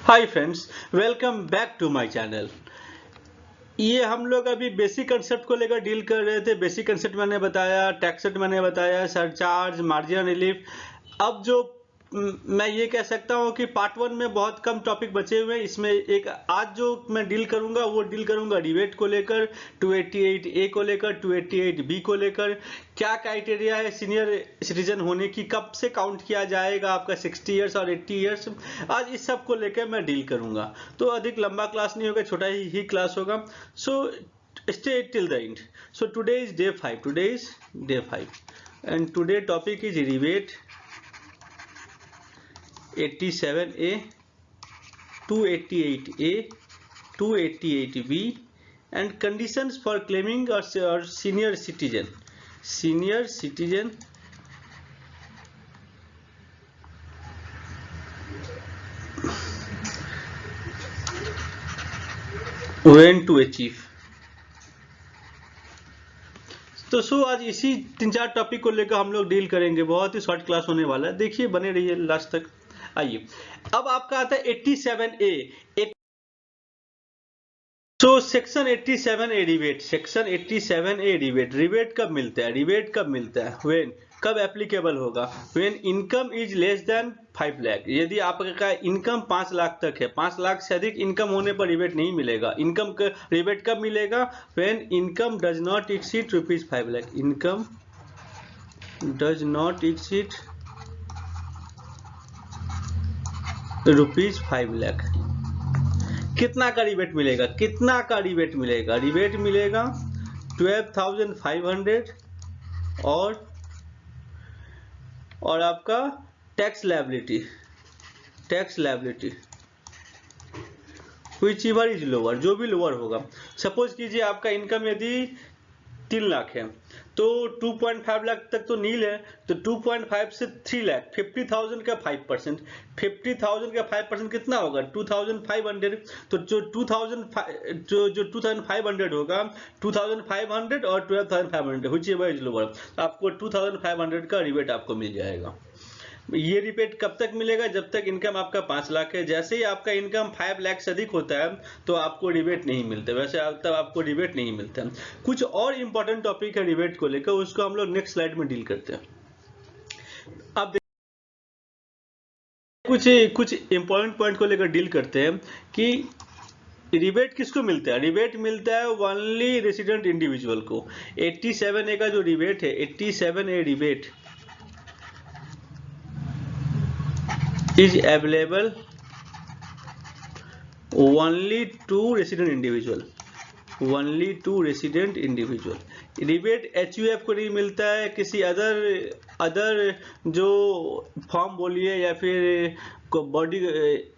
Hi friends, welcome back to my channel. ये हम लोग अभी बेसिक कंसेप्ट को लेकर डील कर रहे थे। बेसिक कंसेप्ट मैंने बताया, टैक्सेट मैंने बताया, सरचार्ज, मार्जिन रिलीफ। अब जो मैं ये कह सकता हूँ कि पार्ट वन में बहुत कम टॉपिक बचे हुए हैं। इसमें एक आज जो मैं डील करूंगा वो डील करूंगा रिबेट को लेकर, 288A को लेकर, 288B को लेकर। क्या क्राइटेरिया है सीनियर सिटीजन होने की, कब से काउंट किया जाएगा आपका 60 इयर्स और 80 इयर्स। आज इस सब को लेकर मैं डील करूंगा। तो अधिक लंबा क्लास नहीं होगा, छोटा ही क्लास होगा। सो stay till the end. So today is day 5. Today is day 5 and today topic is rebate 87A, 288A, 288B and conditions for claiming or senior citizen when to achieve। तो आज इसी 3-4 topic को लेकर हम लोग deal करेंगे। बहुत ही short class होने वाला है, देखिए बने रहिए लास्ट तक। आइए, अब आपका आता है 87A। तो section 87A rebate, section 87A rebate. Rebate कब मिलता है? रिबेट कब मिलता है? व्हेन, कब एप्लीकेबल होगा? When income is less than 5 lakh. यदि आपका इनकम 5 लाख तक है, 5 लाख से अधिक इनकम होने पर रिबेट नहीं मिलेगा। इनकम का रिबेट कब मिलेगा? When income does not exceed ₹5 lakh. Income does not exceed ₹5 lakh. कितना का रिबेट मिलेगा? कितना का रिबेट मिलेगा? रिबेट मिलेगा 12,500 और आपका tax liability which ever is lower, जो भी लोअर होगा। सपोज कीजिए आपका इनकम यदि 3 लाख है तो 2.5 लाख तक तो नील है, तो 2.5 से 3 लाख, 50,000 का 5%, 50,000 का 5% कितना होगा? 2,500। तो जो 2,500 होगा, 2,500 और 12,500 व्हिच एवर इज लोअर, आपको 2,500 का रिबेट आपको मिल जाएगा। ये रिबेट कब तक मिलेगा? जब तक इनकम आपका 5 लाख है। जैसे ही आपका इनकम 5 लाख से अधिक होता है तो आपको रिबेट नहीं मिलता। वैसे तब आपको रिबेट नहीं मिलता। कुछ और इंपॉर्टेंट टॉपिक है रिबेट को लेकर, उसको हम लोग नेक्स्ट स्लाइड में डील करते हैं। अब कुछ इंपॉर्टेंट पॉइंट को लेकर डील करते हैं कि रिबेट किसको मिलता है। रिबेट मिलता है ओनली रेसिडेंट इंडिविजुअल को। 87A का जो रिबेट है, 87A rebate is available only to resident individual। Rebate HUF को नहीं मिलता है, किसी अदर जो फॉर्म बोलिए या फिर बॉडी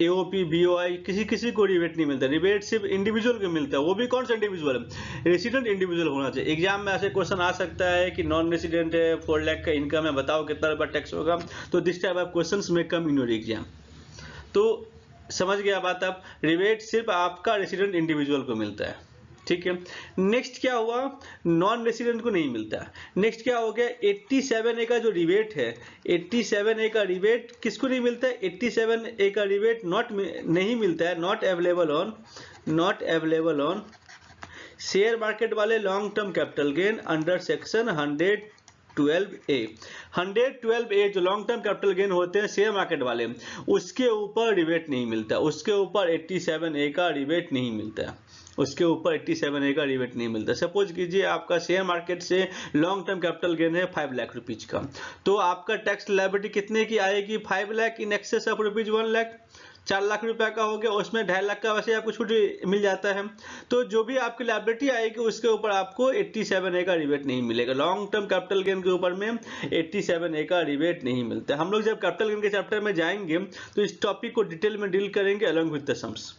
AOP BOI, किसी को रिबेट नहीं मिलता। रिबेट सिर्फ इंडिविजुअल को मिलता है। वो भी कौन सा इंडिविजुअल? रेसिडेंट इंडिविजुअल होना चाहिए। एग्जाम में ऐसे क्वेश्चन आ सकता है कि नॉन रेसिडेंट है, 4 लाख का इनकम है, बताओ कितना रुपया टैक्स होगा। तो दिस टाइप ऑफ क्वेश्चंस में कम इन योर एग्जाम। तो समझ गया बात आप। रिबेट सिर्फ आपका रेसिडेंट इंडिविजुअल को मिलता है, ठीक है। नेक्स्ट क्या हुआ? नॉन रेसिडेंट को नहीं मिलता। नेक्स्ट क्या हो गया? 87A का जो रिबेट है, 87A का रिबेट किसको नहीं मिलता है? 87A का रिबेट नहीं मिलता है, not available on share market वाले long term capital gain under section 112A। 112A जो लॉन्ग टर्म कैपिटल गेन होते हैं शेयर मार्केट वाले, उसके ऊपर रिबेट नहीं मिलता। उसके ऊपर 87A का रिबेट नहीं मिलता है। उसके ऊपर 87A का रिबेट नहीं मिलता। सपोज कीजिए आपका शेयर मार्केट से लॉन्ग टर्म कैपिटल गेन है 5 लाख रुपीज का, तो आपका टैक्स लायबिलिटी कितने की आएगी? 5 lakh in excess of ₹1 lakh. 4 lakh रुपए का हो गया, उसमें 2.5 लाख का वैसे आपको छूट मिल जाता है। तो जो भी आपकी लायबिलिटी आएगी उसके ऊपर आपको 87A का रिबेट नहीं मिलेगा। लॉन्ग टर्म कैपिटल गेन के ऊपर में 87A का रिबेट नहीं मिलता। हम लोग जब कैपिटल गेन के चैप्टर में जाएंगे तो इस टॉपिक को डिटेल में डील करेंगे अलॉन्ग विद द सम्स।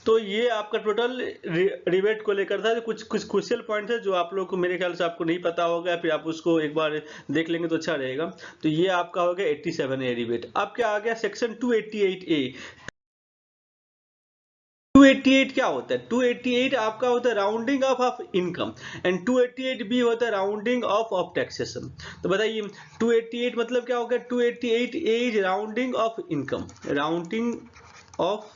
तो ये आपका टोटल रिबेट को लेकर था। कुछ क्रूशियल पॉइंट है जो आप लोग को मेरे ख्याल से आपको नहीं पता होगा, फिर आप उसको एक बार देख लेंगे तो अच्छा रहेगा। तो ये आपका हो गया 87A रिबेट। अब क्या आ गया? Section 288A। 288 क्या होता है? 288 आपका होता है rounding off income and 288B होता है राउंडिंग ऑफ टैक्सेशन। तो बताइए 288 मतलब क्या हो गया? 288A is rounding off income, rounding off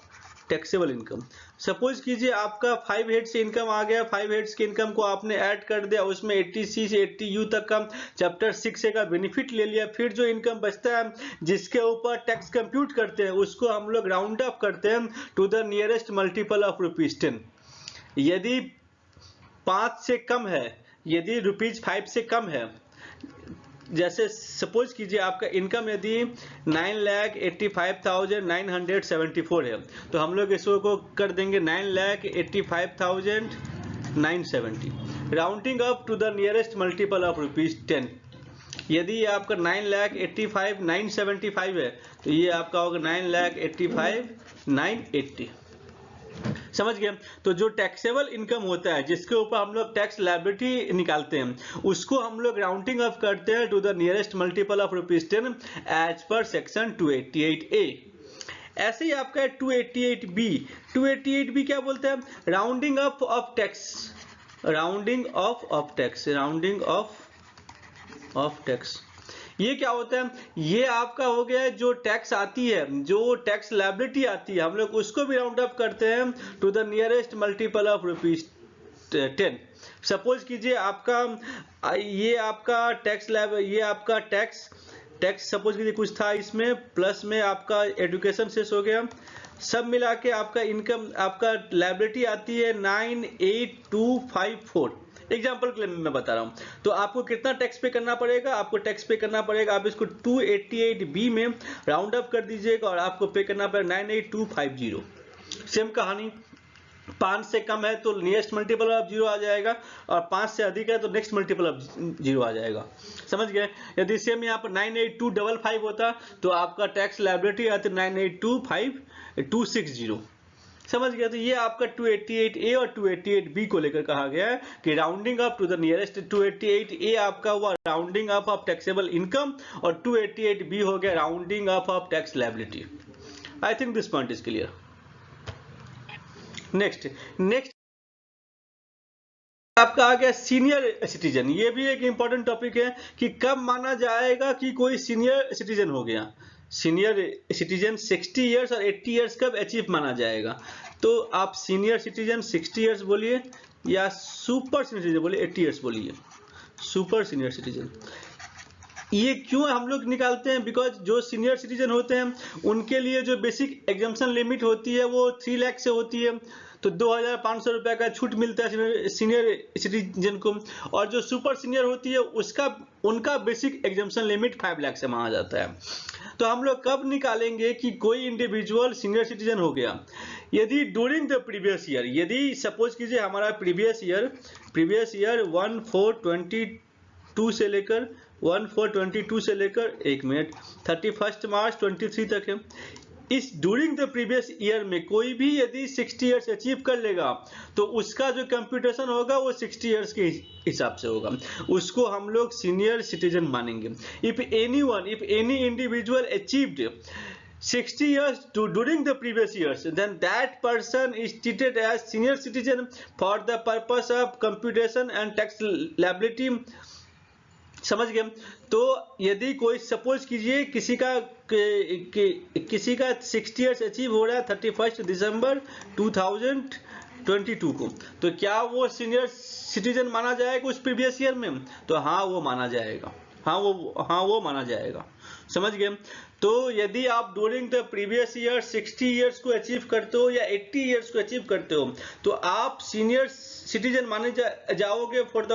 taxable income. Suppose कीजिए आपका 5 हेड से इनकम आ गया, 5 हेड्स के इनकम को आपने ऐड कर दिया, उसमें 80C से 80U तक का चैप्टर 6A का बेनिफिट ले लिया, फिर जो इनकम बचता है जिसके ऊपर टैक्स कंप्यूट करते हैं उसको हम लोग राउंड अप करते हैं to the nearest multiple of ₹10। यदि 5 से कम है, यदि ₹5 से कम है, जैसे सपोज कीजिए आपका इनकम यदि 9,85,974 है, तो हम लोग इसको कर देंगे 9,85,970, rounding up to the nearest multiple of ₹10। यदि ये आपका 9,85,975 है तो ये आपका होगा 9,85,980। समझ गए। तो जो टैक्सेबल इनकम होता है जिसके ऊपर हम लोग टैक्स लायबिलिटी निकालते हैं उसको हम लोग राउंडिंग अप करते हैं to the nearest multiple of ₹10 as per section 288A। ऐसे ही आपका 288B, 288B क्या बोलते हैं? Rounding up of tax, rounding off tax, rounding off tax. ये क्या होता है? ये आपका हो गया जो टैक्स आती है, जो टैक्स लायबिलिटी आती है, हम लोग उसको भी राउंड अप करते हैं to the nearest multiple of ₹10। Suppose कीजिए आपका ये आपका टैक्स लैब, ये आपका टैक्स सपोज कीजिए कुछ था इसमें, प्लस में आपका एजुकेशन सेस हो गया, सब मिला के आपका इनकम, आपका लायबिलिटी आती है 98254। एग्जाम्पल के लिए मैं बता रहा हूं। तो आपको कितना टैक्स पे करना पड़ेगा? आपको टैक्स पे करना पड़ेगा, आप इसको 288B में राउंड अप कर दीजिएगा और आपको पे करना पड़ेगा 98250। सेम कहानी, 5 से कम है तो नियरेस्ट मल्टीपल ऑफ 0 आ जाएगा और 5 से अधिक है तो नेक्स्ट मल्टीपल ऑफ 0 आ जाएगा। समझ गए। यदि सेम यहाँ पर 98255 होता तो आपका टैक्स लायबिलिटी आती 9825260। समझ गया। तो ये आपका 288A और 288B को लेकर कहा गया है कि rounding up to the nearest. 288A आपका हुआ rounding up of taxable income और 288B हो गया rounding up of tax liability. I think this point is clear. Next आपका आ गया सीनियर सिटीजन। ये भी एक इंपॉर्टेंट टॉपिक है कि कब माना जाएगा कि कोई सीनियर सिटीजन हो गया। सीनियर सिटीजन 60 इयर्स और 80 इयर्स कब अचीव माना जाएगा? तो आप सीनियर सिटीजन 60 इयर्स बोलिए या सुपर सीनियर सिटीजन बोलिए, 80 इयर्स बोलिए, सुपर सीनियर सिटीजन। ये क्यों हम लोग निकालते हैं? बिकॉज जो सीनियर सिटीजन होते हैं उनके लिए जो बेसिक एग्जम्पशन लिमिट होती है वो 3 लाख से होती है, तो 2,500 रुपए का छूट मिलता है सीनियर सिटीजन को। और जो सुपर सीनियर होती है उनका बेसिक एग्जम्पशन लिमिट 5 लाख से माना जाता है। तो हम लोग कब निकालेंगे कि कोई इंडिविजुअल सीनियर सिटीजन हो गया? यदि ड्यूरिंग द प्रीवियस ईयर, यदि सपोज कीजिए हमारा प्रीवियस ईयर 1422 से लेकर 31 मार्च 23 तक है। इस ड्यूरिंग द प्रीवियस ईयर में कोई भी यदि 60 इयर्स अचीव कर लेगा तो उसका जो कंप्यूटेशन होगा वो 60 इयर्स के हिसाब से होगा, उसको हम लोग सीनियर सिटीजन मानेंगे। If any individual achieved 60 years during the previous years, then that person is treated as senior citizen for the purpose of computation and tax liability। समझ गए। तो यदि कोई सपोज कीजिए किसी का 60 इयर्स अचीव हो रहा है 31 दिसंबर 2022 को, तो क्या वो सीनियर सिटीजन माना जाएगा उस प्रीवियस ईयर में? तो हाँ वो माना जाएगा, हाँ वो माना जाएगा। समझ गए। तो यदि आप during the previous year 60 years को अचीव करते हो या 80 इयर्स को अचीव करते हो तो आप सीनियर सिटीजन माने जाओगे फॉर द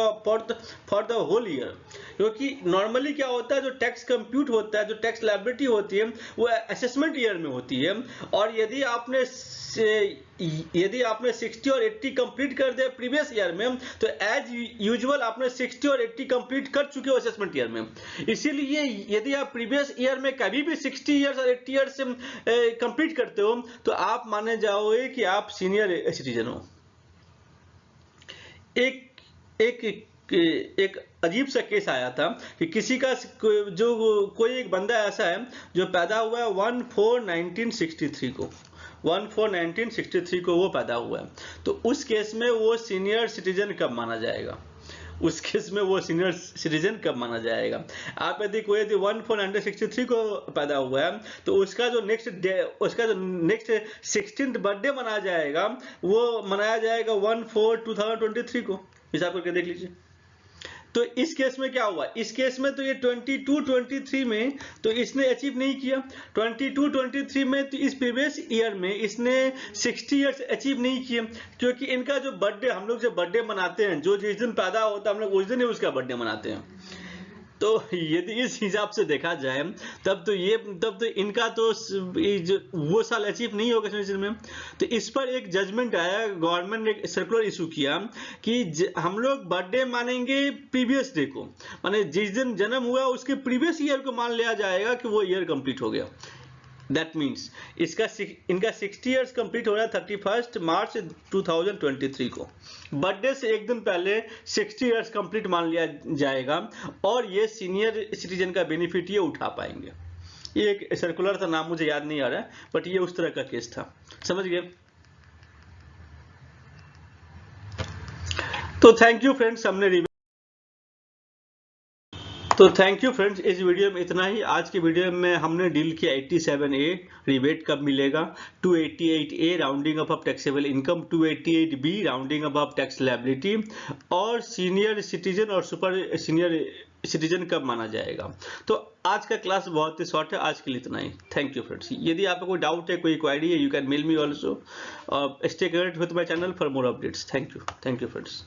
होल ईयर। क्योंकि नॉर्मली क्या होता है, जो टैक्स कंप्यूट होता है, जो टैक्स लायबिलिटी होती है वो असेसमेंट ईयर में होती है, और यदि आपने 60 और 80 कंप्लीट कर दिया प्रीवियस ईयर में तो एज यूजुअल आपने 60 और 80 कंप्लीट कर चुके हो असेसमेंट ईयर में। इसीलिए यदि आप प्रीवियस ईयर में कभी भी 60 इयर्स और 80 इयर्स से कंप्लीट करते हो तो आप माने जाओगे कि आप सीनियर सिटीजन हो। एक अजीब सा केस आया था कि किसी का जो कोई एक बंदा ऐसा है जो पैदा हुआ है 1/4/1963 को, 1/4/1963 को वो पैदा हुआ है। तो उस केस में वो सीनियर सिटीजन कब माना जाएगा? उस केस में वो सीनियर सिटीजन कब माना जाएगा। आप यदि कोई यदि 1463 को पैदा हुआ है तो उसका जो नेक्स्ट 16th बर्थडे मनाया जाएगा वो मनाया जाएगा 1/4/2023 को। हिसाब करके देख लीजिए। तो इस केस में क्या हुआ, इस केस में तो ये 22-23 में तो इसने अचीव नहीं किया, 22-23 में तो इस प्रीवियस ईयर में इसने 60 इयर्स अचीव नहीं किए, क्योंकि इनका जो बर्थडे, हम लोग जब बर्थडे मनाते हैं, जो जिस दिन पैदा होता है हम लोग उस दिन ही उसका बर्थडे मनाते हैं। तो यदि इस हिसाब से देखा जाए तब तो इनका तो वो साल अचीव नहीं होगा में। तो इस पर एक जजमेंट आया, गवर्नमेंट ने एक सर्कुलर इशू किया कि हम लोग बर्थडे मानेंगे प्रीवियस डे को, माने जिस दिन जन्म हुआ उसके प्रीवियस ईयर को मान लिया जाएगा कि वो ईयर कंप्लीट हो गया। दैट मीन्स इनका 60 इयर्स कंप्लीट हो रहा है 31 मार्च 2023 को। बर्थडे से एक दिन पहले 60 इयर्स कंप्लीट मान लिया जाएगा और ये सीनियर सिटीजन का बेनिफिट ये उठा पाएंगे। ये एक सर्कुलर था, नाम मुझे याद नहीं आ रहा है, बट ये उस तरह का केस था, समझ गए। तो thank you friends, thank you friends, इस वीडियो में इतना ही। आज की वीडियो में हमने डील किया 87A रिबेट कब मिलेगा, 288A rounding up of taxable income, 288B rounding up of tax liability, और सीनियर सिटीजन और सुपर सीनियर सिटीजन कब माना जाएगा। तो आज का क्लास बहुत ही शॉर्ट है, आज के लिए इतना ही। Thank you friends. यदि आपको कोई डाउट है, कोई क्वेरी है, you can mail me also. Stay connected with my channel for more updates. Thank you friends.